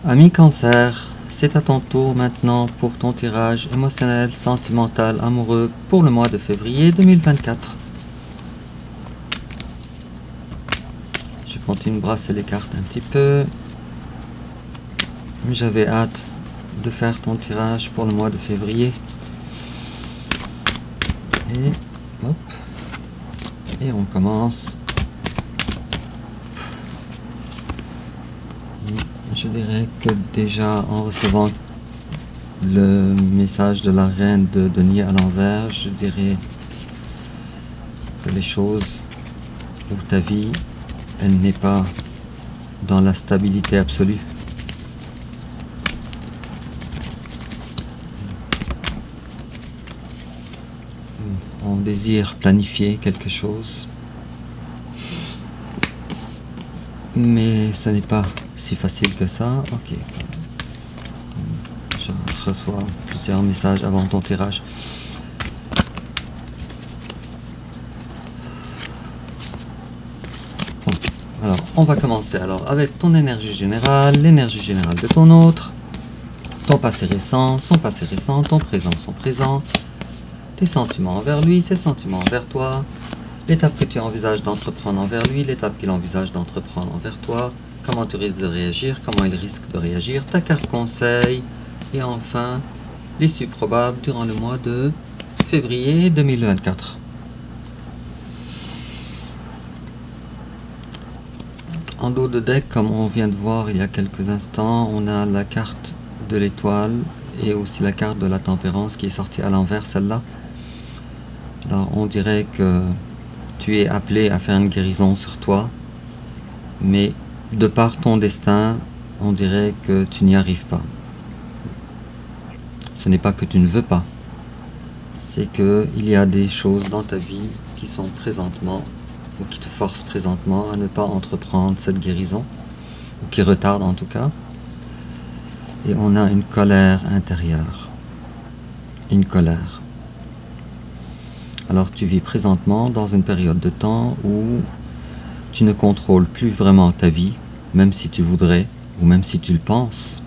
Ami Cancer, c'est à ton tour maintenant pour ton tirage émotionnel, sentimental, amoureux pour le mois de février 2024. Je continue de brasser les cartes un petit peu. J'avais hâte de faire ton tirage pour le mois de février. Et hop. Et on commence. Je dirais que déjà en recevant le message de la reine de denier à l'envers, je dirais que les choses ou ta vie, elle n'est pas dans la stabilité absolue. On désire planifier quelque chose, mais ce n'est pas si facile que ça. Ok. Je reçois plusieurs messages avant ton tirage. Bon, alors on va commencer alors avec ton énergie générale, l'énergie générale de ton autre, ton passé récent, son passé récent, ton présent, son présent, tes sentiments envers lui, ses sentiments envers toi, l'étape que tu envisages d'entreprendre envers lui, l'étape qu'il envisage d'entreprendre envers toi, comment tu risques de réagir, comment il risque de réagir, ta carte conseil, et enfin, l'issue probable durant le mois de février 2024. En dos de deck, comme on vient de voir il y a quelques instants, on a la carte de l'étoile et aussi la carte de la tempérance qui est sortie à l'envers, celle-là. Alors on dirait que tu es appelé à faire une guérison sur toi, mais de par ton destin, on dirait que tu n'y arrives pas. Ce n'est pas que tu ne veux pas, c'est qu'il y a des choses dans ta vie qui sont présentement, ou qui te forcent présentement à ne pas entreprendre cette guérison, ou qui retardent en tout cas. Et on a une colère intérieure, une colère. Alors tu vis présentement dans une période de temps où tu ne contrôles plus vraiment ta vie, même si tu voudrais, ou même si tu le penses.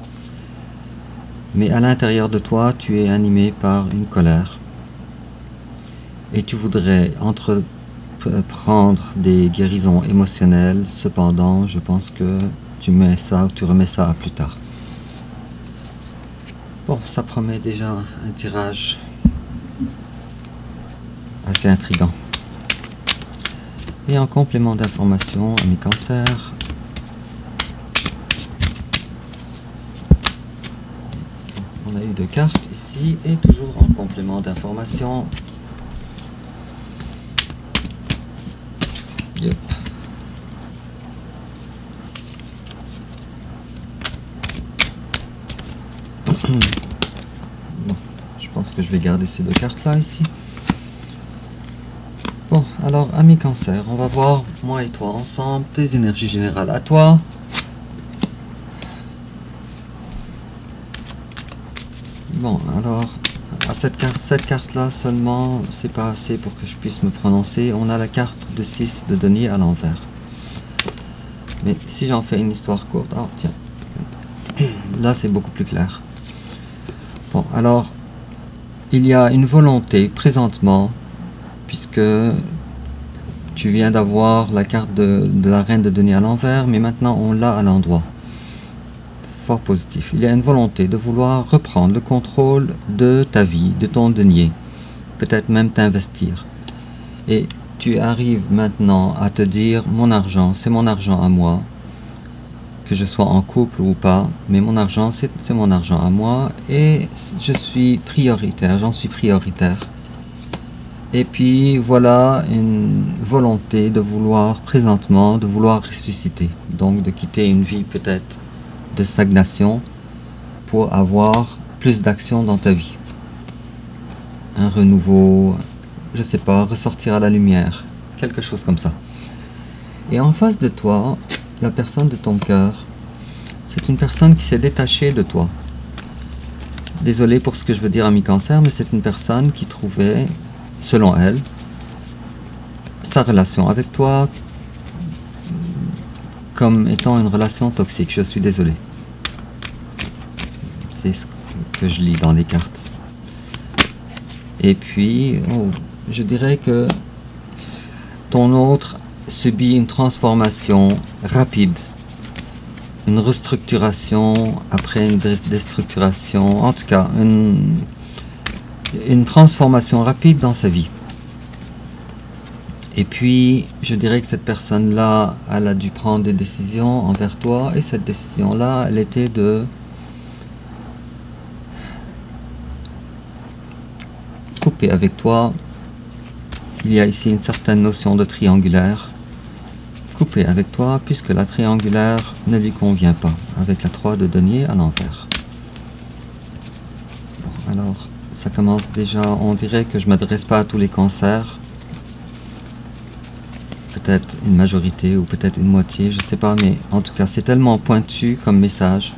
Mais à l'intérieur de toi, tu es animé par une colère. Et tu voudrais entreprendre des guérisons émotionnelles. Cependant, je pense que tu remets ça à plus tard. Bon, ça promet déjà un tirage assez intriguant. Et en complément d'information, ami Cancer, on a eu 2 cartes ici, et toujours en complément d'information. Yep. Bon, je pense que je vais garder ces 2 cartes là ici. Bon, alors ami Cancer, on va voir moi et toi ensemble tes énergies générales à toi. Bon, alors à cette carte là seulement, c'est pas assez pour que je puisse me prononcer. On a la carte de 6 de denier à l'envers. Mais si j'en fais une histoire courte, oh tiens, là c'est beaucoup plus clair. Bon, alors il y a une volonté présentement, puisque tu viens d'avoir la carte de la reine de denier à l'envers, mais maintenant on l'a à l'endroit. Fort positif. Il y a une volonté de vouloir reprendre le contrôle de ta vie, de ton denier, peut-être même t'investir. Et tu arrives maintenant à te dire, mon argent, c'est mon argent à moi, que je sois en couple ou pas, mais mon argent, c'est mon argent à moi, et je suis prioritaire, j'en suis prioritaire. Et puis voilà une volonté de vouloir présentement, de vouloir ressusciter, donc de quitter une vie peut-être de stagnation pour avoir plus d'action dans ta vie. Un renouveau, je sais pas, ressortir à la lumière, quelque chose comme ça. Et en face de toi, la personne de ton cœur, c'est une personne qui s'est détachée de toi. Désolé pour ce que je veux dire, ami Cancer, mais c'est une personne qui trouvait, selon elle, sa relation avec toi comme étant une relation toxique. Je suis désolé. interpréter ce que je lis dans les cartes. Et puis, je dirais que ton autre subit une transformation rapide, une restructuration après une déstructuration, en tout cas une transformation rapide dans sa vie. Et puis, je dirais que cette personne-là, elle a dû prendre des décisions envers toi, et cette décision-là, elle était de couper avec toi. Il y a ici une certaine notion de triangulaire. Couper avec toi, puisque la triangulaire ne lui convient pas, avec la 3 de denier à l'envers. Bon, alors, ça commence déjà, on dirait que je ne m'adresse pas à tous les cancers. Peut-être une majorité ou peut-être une moitié, je ne sais pas, mais en tout cas c'est tellement pointu comme message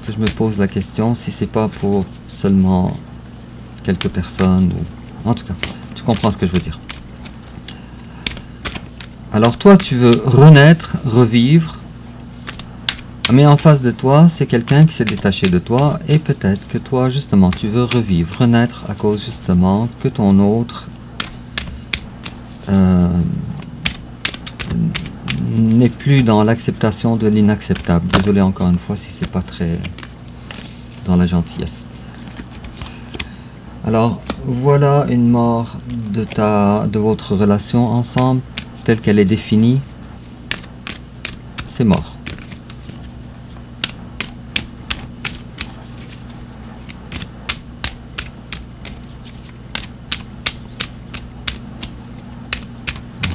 que je me pose la question si c'est pas pour seulement quelques personnes, ou en tout cas, tu comprends ce que je veux dire. Alors toi tu veux renaître, revivre, mais en face de toi c'est quelqu'un qui s'est détaché de toi, et peut-être que toi justement tu veux revivre, renaître à cause justement que ton autre n'est plus dans l'acceptation de l'inacceptable. Désolé encore une fois si c'est pas très dans la gentillesse. Alors voilà une mort de votre relation ensemble telle qu'elle est définie. C'est mort.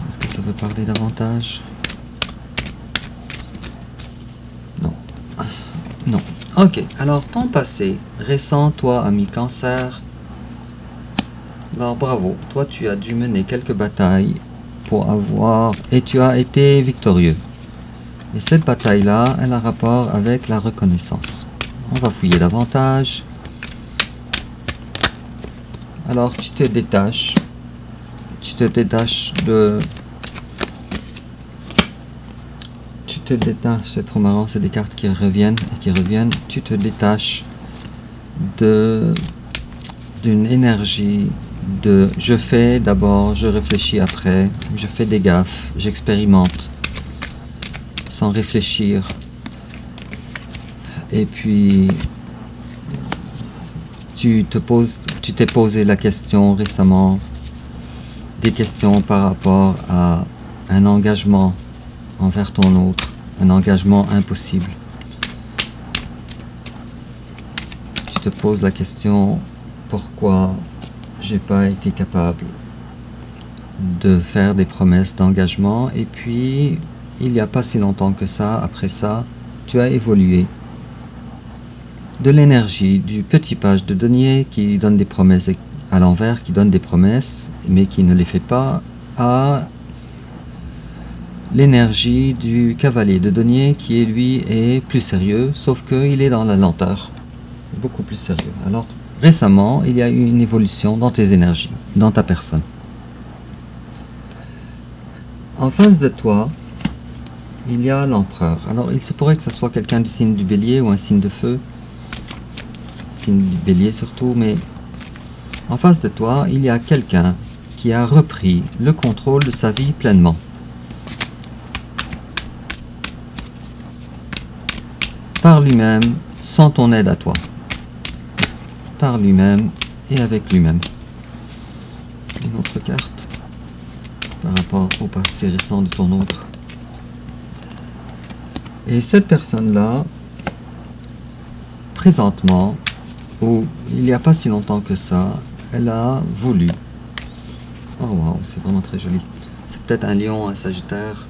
Est-ce que ça veut parler davantage? Non. Non. Ok, alors ton passé récent, toi, ami Cancer. Alors bravo, toi tu as dû mener quelques batailles pour avoir, et tu as été victorieux. Et cette bataille-là, elle a rapport avec la reconnaissance. On va fouiller davantage. Alors tu te détaches de... Tu te détaches, c'est trop marrant, c'est des cartes qui reviennent et qui reviennent. Tu te détaches d'une énergie de je fais d'abord, je réfléchis après, je fais des gaffes, j'expérimente sans réfléchir. Et puis tu t'es posé la question récemment, des questions par rapport à un engagement envers ton autre, un engagement impossible. Tu te poses la question, pourquoi j'ai pas été capable de faire des promesses d'engagement? Et puis il n'y a pas si longtemps que ça, après ça, tu as évolué de l'énergie du petit page de denier qui donne des promesses à l'envers, qui donne des promesses mais qui ne les fait pas, à l'énergie du cavalier de denier qui lui est plus sérieux, sauf qu'il est dans la lenteur, beaucoup plus sérieux. Alors récemment, il y a eu une évolution dans tes énergies, dans ta personne. En face de toi, il y a l'empereur. Alors il se pourrait que ce soit quelqu'un du signe du bélier ou un signe de feu, signe du bélier surtout, mais en face de toi, il y a quelqu'un qui a repris le contrôle de sa vie pleinement. Par lui-même, sans ton aide à toi. Par lui-même et avec lui-même. Une autre carte par rapport au passé récent de ton autre. Et cette personne-là, présentement, ou il n'y a pas si longtemps que ça, elle a voulu. Oh wow, c'est vraiment très joli. C'est peut-être un lion, un sagittaire,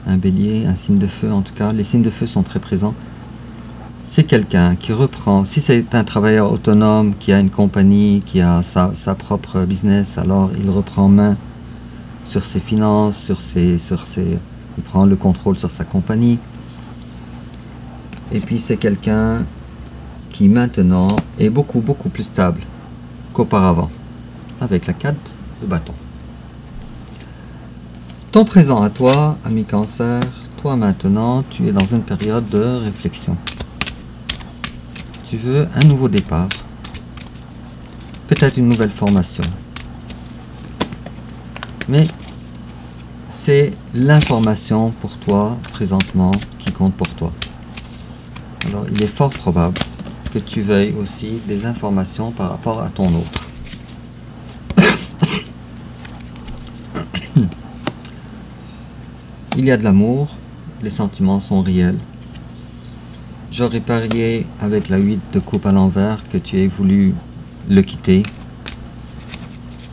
un bélier, un signe de feu. En tout cas, les signes de feu sont très présents. C'est quelqu'un qui reprend, si c'est un travailleur autonome, qui a une compagnie, qui a sa propre business, alors il reprend main sur ses finances, il prend le contrôle sur sa compagnie. Et puis c'est quelqu'un qui maintenant est beaucoup plus stable qu'auparavant, avec la 4 de bâton. Ton présent à toi, ami Cancer, toi maintenant, tu es dans une période de réflexion. tu veux un nouveau départ, peut-être une nouvelle formation. Mais c'est l'information pour toi, présentement, qui compte pour toi. Alors, il est fort probable que tu veuilles aussi des informations par rapport à ton autre. Il y a de l'amour, les sentiments sont réels. J'aurais parié avec la 8 de coupe à l'envers que tu aies voulu le quitter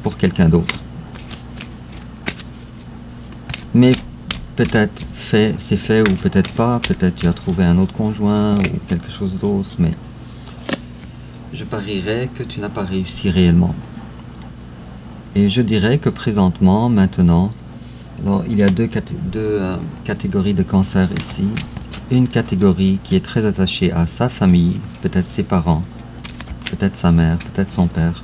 pour quelqu'un d'autre. Mais peut-être c'est fait ou peut-être pas, peut-être tu as trouvé un autre conjoint ou quelque chose d'autre, mais je parierais que tu n'as pas réussi réellement. Et je dirais que présentement, maintenant, alors il y a deux catégories de cancer ici. Une catégorie qui est très attachée à sa famille, peut-être ses parents, peut-être sa mère, peut-être son père.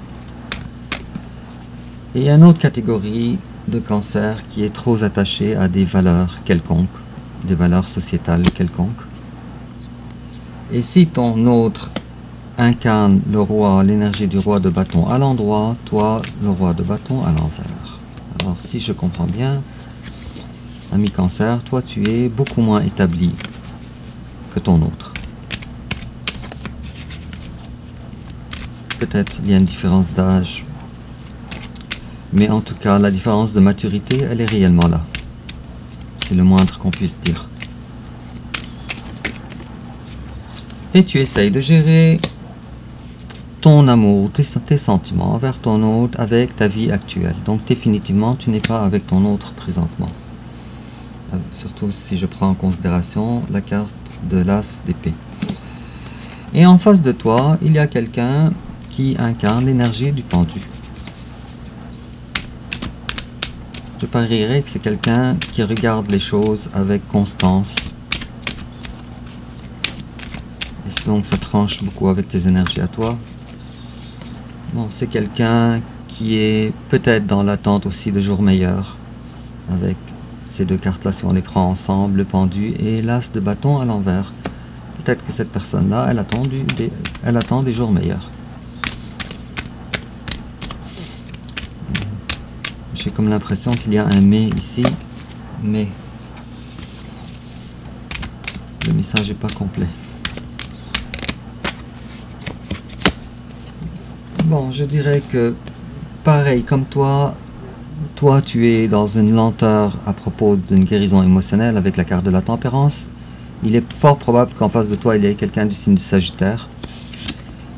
Et il y a une autre catégorie de cancer qui est trop attachée à des valeurs quelconques, des valeurs sociétales quelconques. Et si ton autre incarne le roi, l'énergie du roi de bâton à l'endroit, toi, le roi de bâton à l'envers. Alors si je comprends bien, ami cancer, toi tu es beaucoup moins établi que ton autre. Peut-être il y a une différence d'âge, mais en tout cas la différence de maturité, elle est réellement là. C'est le moindre qu'on puisse dire. Et tu essayes de gérer ton amour, tes sentiments envers ton autre avec ta vie actuelle. Donc définitivement, tu n'es pas avec ton autre présentement. Surtout si je prends en considération la carte de l'as d'épée. Et en face de toi, il y a quelqu'un qui incarne l'énergie du pendu. Je parierais que c'est quelqu'un qui regarde les choses avec constance. Et donc ça tranche beaucoup avec tes énergies à toi. Bon, c'est quelqu'un qui est peut-être dans l'attente aussi de jours meilleurs. Avec ces deux cartes-là, si on les prend ensemble, le pendu et l'as de bâton à l'envers. Peut-être que cette personne-là, elle attend des jours meilleurs. J'ai comme l'impression qu'il y a un mais ici, mais le message n'est pas complet. Bon, je dirais que pareil, comme toi tu es dans une lenteur à propos d'une guérison émotionnelle avec la carte de la tempérance. Il est fort probable qu'en face de toi, il y ait quelqu'un du signe du Sagittaire.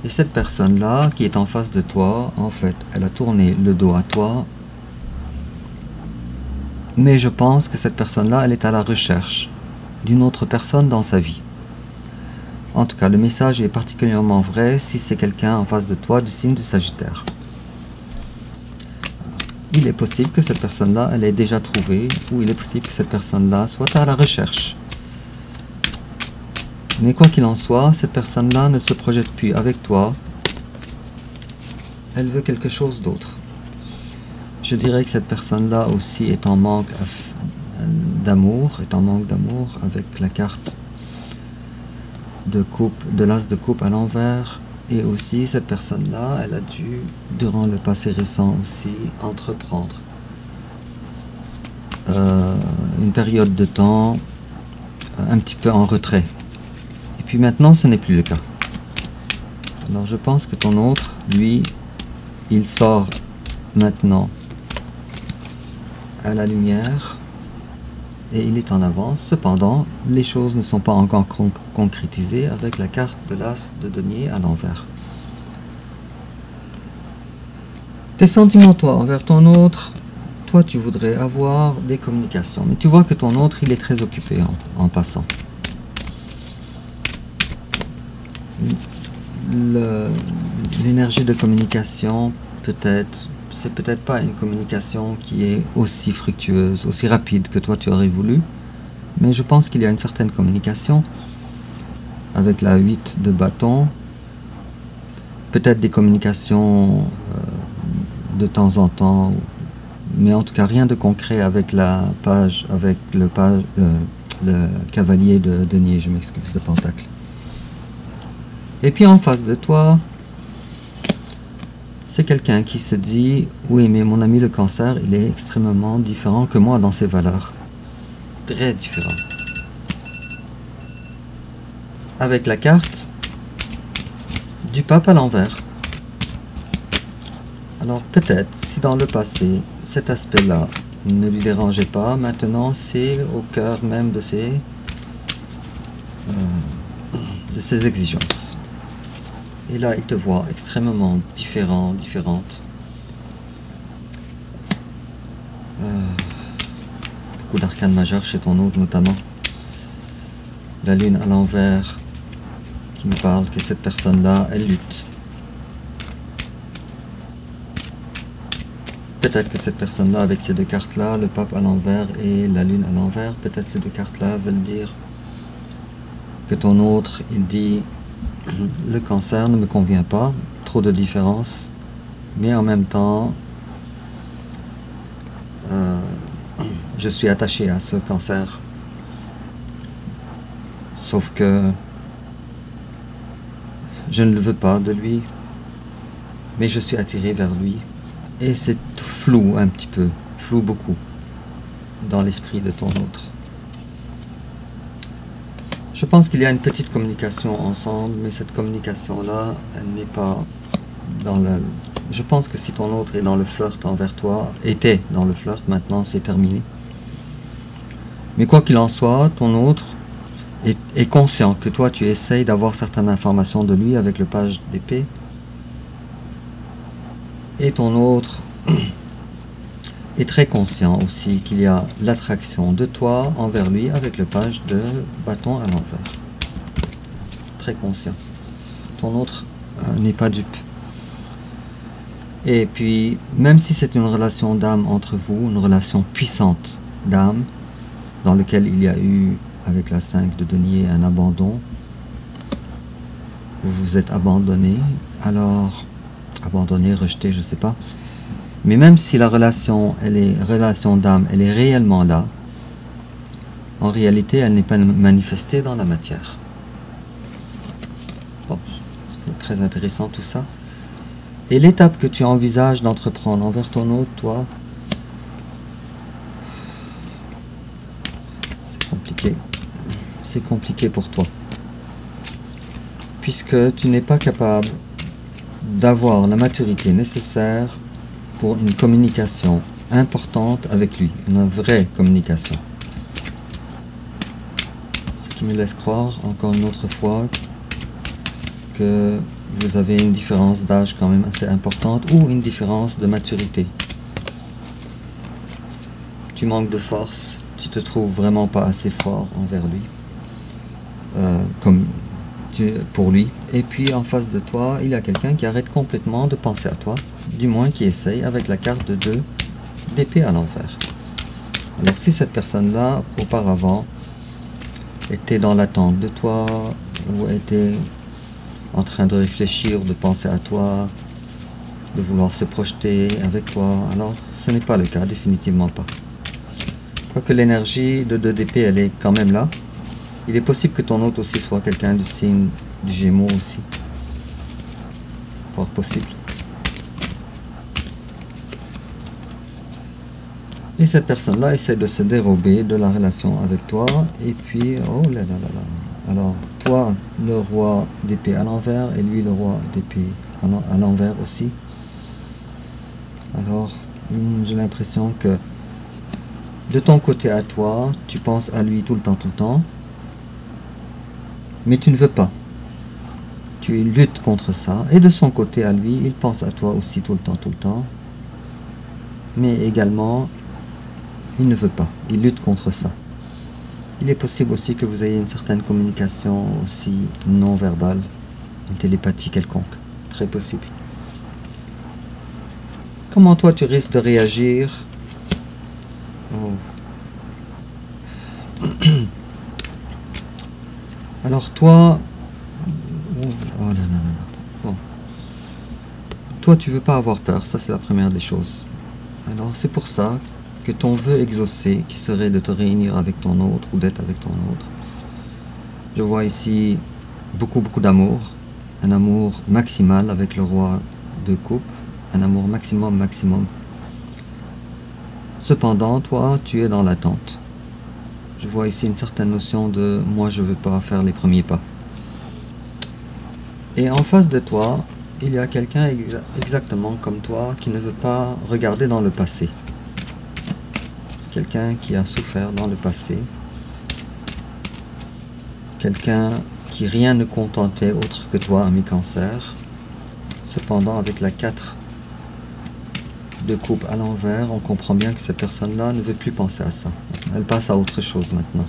Et cette personne-là, qui est en face de toi, en fait, elle a tourné le dos à toi. Mais je pense que cette personne-là, elle est à la recherche d'une autre personne dans sa vie. En tout cas, le message est particulièrement vrai si c'est quelqu'un en face de toi du signe du Sagittaire. Il est possible que cette personne-là, elle ait déjà trouvé, ou il est possible que cette personne-là soit à la recherche. Mais quoi qu'il en soit, cette personne-là ne se projette plus avec toi. Elle veut quelque chose d'autre. Je dirais que cette personne-là aussi est en manque d'amour, avec la carte de coupe, de l'as de coupe à l'envers. Et aussi, cette personne-là, elle a dû, durant le passé récent aussi, entreprendre une période de temps un petit peu en retrait. Et puis maintenant, ce n'est plus le cas. Alors je pense que ton autre, lui, il sort maintenant à la lumière et il est en avance. Cependant, les choses ne sont pas encore concrétisées avec la carte de l'as de denier à l'envers. Tes sentiments, toi, envers ton autre, toi, tu voudrais avoir des communications. Mais tu vois que ton autre, il est très occupé en passant. L'énergie de communication, peut-être, c'est peut-être pas une communication qui est aussi fructueuse, aussi rapide que toi tu aurais voulu, mais je pense qu'il y a une certaine communication avec la 8 de bâton, peut-être des communications de temps en temps, mais en tout cas rien de concret avec la page, avec le cavalier de denier, je m'excuse, le pentacle. Et puis en face de toi, c'est quelqu'un qui se dit « Oui, mais mon ami le cancer, il est extrêmement différent que moi dans ses valeurs. » Très différent. Avec la carte du pape à l'envers. Alors peut-être, si dans le passé, cet aspect-là ne lui dérangeait pas, maintenant c'est au cœur même de ses exigences. Et là, il te voit extrêmement différente. Beaucoup d'arcanes majeures chez ton autre notamment. La lune à l'envers qui me parle que cette personne-là, elle lutte. Peut-être que cette personne-là, avec ces deux cartes-là, le pape à l'envers et la lune à l'envers, peut-être ces deux cartes-là veulent dire que ton autre, il dit le cancer ne me convient pas, trop de différence, mais en même temps, je suis attaché à ce cancer. Sauf que je ne le veux pas de lui, mais je suis attiré vers lui. Et c'est flou un petit peu, flou beaucoup, dans l'esprit de ton autre. Je pense qu'il y a une petite communication ensemble, mais cette communication-là, elle n'est pas dans la... Je pense que si ton autre est dans le flirt envers toi, était dans le flirt, maintenant c'est terminé. Mais quoi qu'il en soit, ton autre est conscient que toi tu essayes d'avoir certaines informations de lui avec le page d'épée. Et ton autre est très conscient aussi qu'il y a l'attraction de toi envers lui avec le page de bâton à l'envers. Très conscient. Ton autre n'est pas dupe. Et puis, même si c'est une relation d'âme entre vous, une relation puissante d'âme, dans laquelle il y a eu, avec la 5 de denier, un abandon, vous vous êtes abandonné, alors, abandonné, rejeté, je ne sais pas, mais même si la relation, elle est relation d'âme, elle est réellement là, en réalité, elle n'est pas manifestée dans la matière. Bon, c'est très intéressant tout ça. Et l'étape que tu envisages d'entreprendre envers ton autre, toi, c'est compliqué pour toi. Puisque tu n'es pas capable d'avoir la maturité nécessaire pour une communication importante avec lui, une vraie communication. Ce qui me laisse croire, encore une autre fois, que vous avez une différence d'âge quand même assez importante, ou une différence de maturité. Tu manques de force, tu te trouves vraiment pas assez fort envers lui, pour lui. Et puis en face de toi, il y a quelqu'un qui arrête complètement de penser à toi, du moins qui essaye avec la carte de 2 d'épée à l'envers. Alors si cette personne-là, auparavant, était dans l'attente de toi, ou était en train de réfléchir, de penser à toi, de vouloir se projeter avec toi, alors ce n'est pas le cas, définitivement pas. Quoique l'énergie de 2 d'épée, elle est quand même là. Il est possible que ton autre aussi soit quelqu'un du signe du Gémeaux aussi. Fort possible. Et cette personne-là essaie de se dérober de la relation avec toi. Et puis, oh là là là là. Alors, toi, le roi d'épée à l'envers, et lui, le roi d'épée à l'envers aussi. Alors, j'ai l'impression que de ton côté à toi, tu penses à lui tout le temps. Mais tu ne veux pas. Tu luttes contre ça. Et de son côté à lui, il pense à toi aussi tout le temps. Mais également, il ne veut pas. Il lutte contre ça. Il est possible aussi que vous ayez une certaine communication aussi non verbale, une télépathie quelconque. Très possible. Comment toi tu risques de réagir? Oh. Alors toi, oh là là là. Bon. Toi tu veux pas avoir peur, ça c'est la première des choses. Alors c'est pour ça que ton vœu exaucé, qui serait de te réunir avec ton autre ou d'être avec ton autre, je vois ici beaucoup d'amour, un amour maximal avec le roi de coupe, un amour maximum. Cependant, toi, tu es dans l'attente. Je vois ici une certaine notion de « moi, je ne veux pas faire les premiers pas ». Et en face de toi, il y a quelqu'un exactement comme toi qui ne veut pas regarder dans le passé. Quelqu'un qui a souffert dans le passé. Quelqu'un qui rien ne contentait autre que toi, ami Cancer. Cependant, avec la 4 de coupe à l'envers, on comprend bien que cette personne-là ne veut plus penser à ça. Elle passe à autre chose maintenant.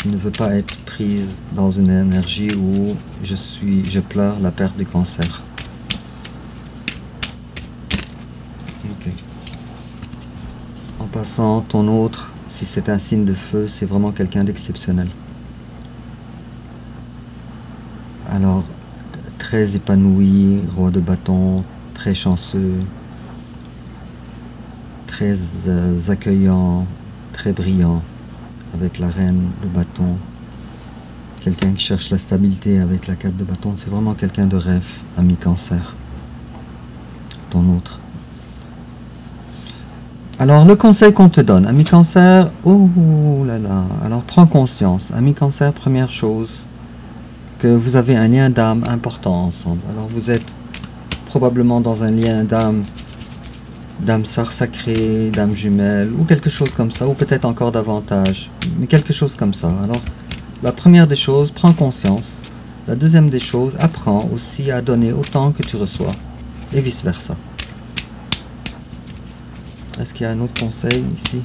Elle ne veut pas être prise dans une énergie où je pleure la perte du cancer. Okay. En passant, ton autre, si c'est un signe de feu, c'est vraiment quelqu'un d'exceptionnel. Alors, très épanoui, roi de bâton, très chanceux, très accueillant, très brillant, avec la reine de bâton. Quelqu'un qui cherche la stabilité avec la 4 de bâton, c'est vraiment quelqu'un de rêve, ami Cancer. Ton autre. Alors, le conseil qu'on te donne, ami Cancer, oh là là, alors prends conscience. Ami Cancer, première chose, que vous avez un lien d'âme important ensemble. Alors, vous êtes probablement dans un lien d'âme sœur sacrée, d'âme jumelle, ou quelque chose comme ça, ou peut-être encore davantage, mais quelque chose comme ça. Alors, la première des choses, prends conscience. La deuxième des choses, apprends aussi à donner autant que tu reçois, et vice-versa. Est-ce qu'il y a un autre conseil ici?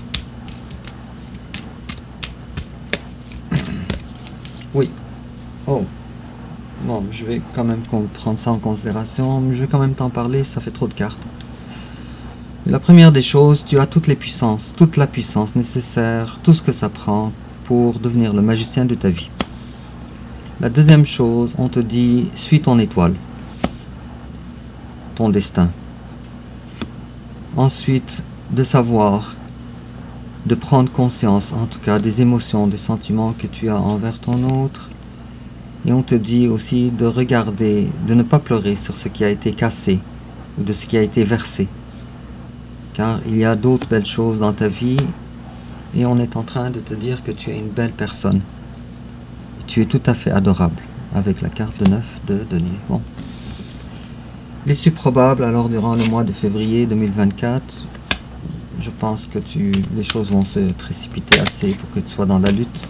Oui. Oh. Bon, je vais quand même prendre ça en considération. Je vais quand même t'en parler, ça fait trop de cartes. La première des choses, tu as toutes les puissances, toute la puissance nécessaire, tout ce que ça prend pour devenir le magicien de ta vie. La deuxième chose, on te dit, suis ton étoile, ton destin. Ensuite, de savoir, de prendre conscience, en tout cas, des émotions, des sentiments que tu as envers ton autre. Et on te dit aussi de regarder, de ne pas pleurer sur ce qui a été cassé ou de ce qui a été versé. Car il y a d'autres belles choses dans ta vie et on est en train de te dire que tu es une belle personne. Et tu es tout à fait adorable avec la carte de 9 de denier. Bon. L'issue probable, alors durant le mois de février 2024, je pense que les choses vont se précipiter assez pour que tu sois dans la lutte.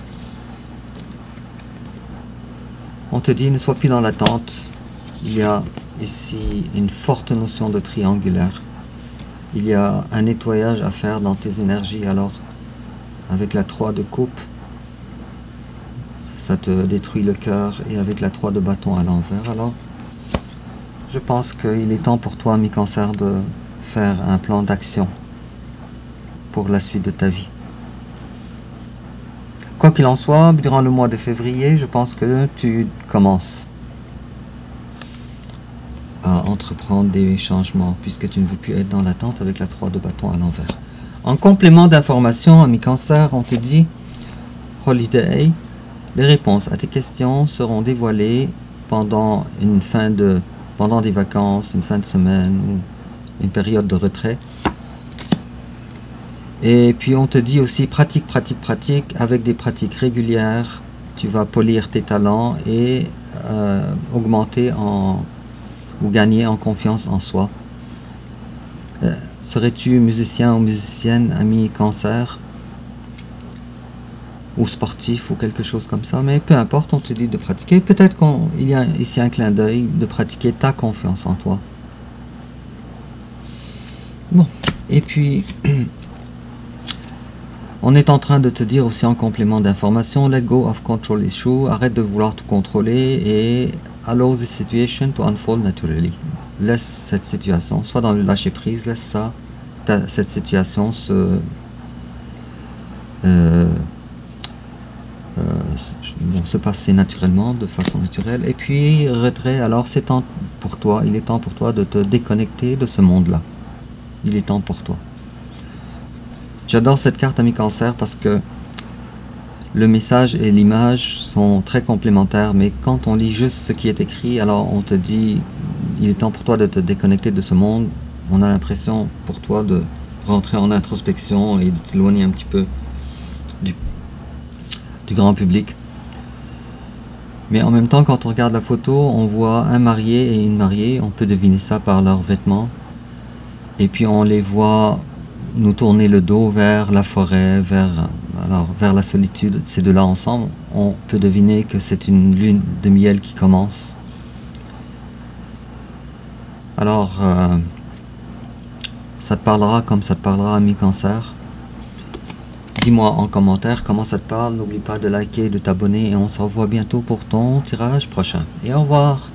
On te dit, ne sois plus dans l'attente. Il y a ici une forte notion de triangulaire. Il y a un nettoyage à faire dans tes énergies. Alors, avec la 3 de coupe, ça te détruit le cœur. Et avec la 3 de bâton à l'envers, alors, je pense qu'il est temps pour toi, ami Cancer, de faire un plan d'action pour la suite de ta vie. Quoi qu'il en soit, durant le mois de février, je pense que tu commences à entreprendre des changements, puisque tu ne veux plus être dans l'attente avec la 3 de bâton à l'envers. En complément d'information, ami Cancer, on te dit, Holiday, les réponses à tes questions seront dévoilées pendant des vacances, une fin de semaine, ou une période de retrait. Et puis on te dit aussi pratique, avec des pratiques régulières, tu vas polir tes talents et augmenter ou gagner en confiance en soi. Serais-tu musicien ou musicienne, ami Cancer, ou sportif ou quelque chose comme ça, mais peu importe, on te dit de pratiquer. Peut-être qu'il y a ici un clin d'œil de pratiquer ta confiance en toi. Bon, et puis... On est en train de te dire aussi en complément d'information, let go of control issue, arrête de vouloir tout contrôler et allow the situation to unfold naturally. Laisse cette situation, soit dans le lâcher prise, laisse cette situation se passer naturellement, de façon naturelle. Et puis retrait, alors c'est temps pour toi, il est temps pour toi de te déconnecter de ce monde-là. Il est temps pour toi. J'adore cette carte, ami Cancer, parce que le message et l'image sont très complémentaires, mais quand on lit juste ce qui est écrit, alors on te dit, il est temps pour toi de te déconnecter de ce monde. On a l'impression pour toi de rentrer en introspection et de t'éloigner un petit peu du grand public. Mais en même temps, quand on regarde la photo, on voit un marié et une mariée, on peut deviner ça par leurs vêtements. Et puis on les voit nous tourner le dos vers la forêt, vers la solitude. Ces deux-là ensemble, on peut deviner que c'est une lune de miel qui commence. Alors, ça te parlera comme ça te parlera à mi-cancer. Dis-moi en commentaire comment ça te parle. N'oublie pas de liker, de t'abonner et on se revoit bientôt pour ton tirage prochain. Et au revoir!